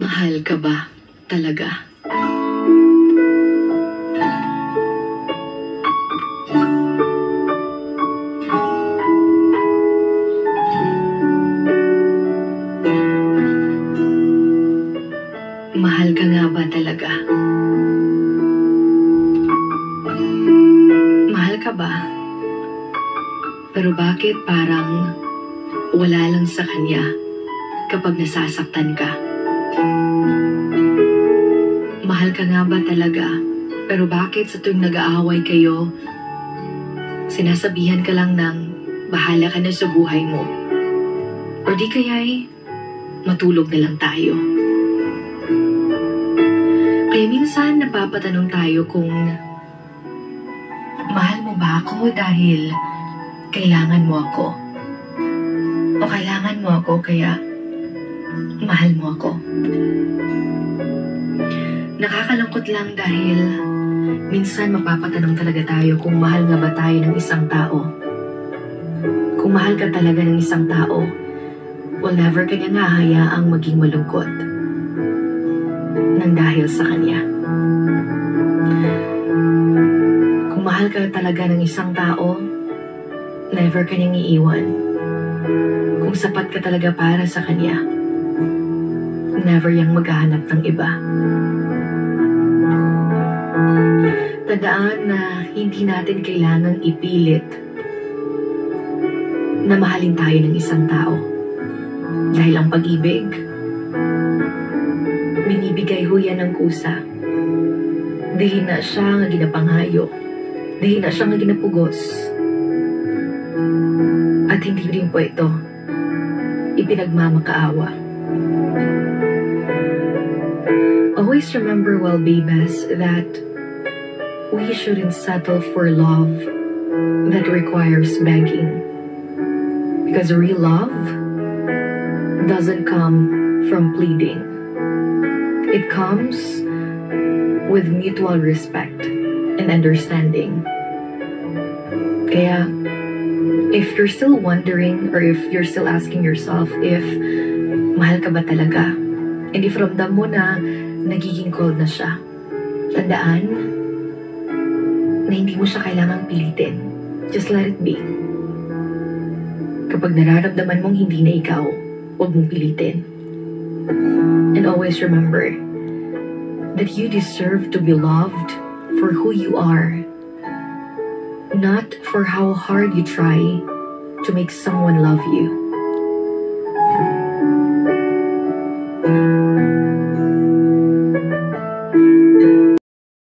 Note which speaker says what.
Speaker 1: Mahal ka ba talaga? Mahal ka nga ba talaga? Mahal ka ba? Pero bakit parang wala lang sa kanya kapag nasasaktan ka? Mahal ka nga ba talaga? Pero bakit sa tuwing nag-aaway kayo, sinasabihan ka lang ng bahala ka na sa buhay mo? O di kaya'y matulog na lang tayo? Kaya minsan napapatanong tayo kung mahal mo ba ako dahil kailangan mo ako? O kailangan mo ako kaya mahal mo ako? Nakakalungkot lang dahil minsan mapapatanong talaga tayo kung mahal nga ba tayo ng isang tao. Kung mahal ka talaga ng isang tao, well, never ka niya nga hayaang maging malungkot nang dahil sa kanya. Kung mahal ka talaga ng isang tao, never ka niyang iiwan. Kung sapat ka talaga para sa kanya, never yang maghahanap ng iba. Tandaan na hindi natin kailangang ipilit na mahalin tayo ng isang tao. Dahil ang pag-ibig, binibigay ho yan ng kusa. Dili na siya nga ginapanghayo. Dili na siya nga ginapugos. At hindi rin po ito ipinagmamakaawa. Always remember, well, babies, that we shouldn't settle for love that requires begging. Because real love doesn't come from pleading. It comes with mutual respect and understanding. Kaya, if you're still wondering or if you're still asking yourself if mahal ka ba talaga, and if ramdam mo na nagiging cold na siya, tandaan na hindi mo siya kailangang pilitin. Just let it be. Kapag nararamdaman mong hindi na ikaw, huwag mong pilitin. And always remember that you deserve to be loved for who you are, not for how hard you try to make someone love you.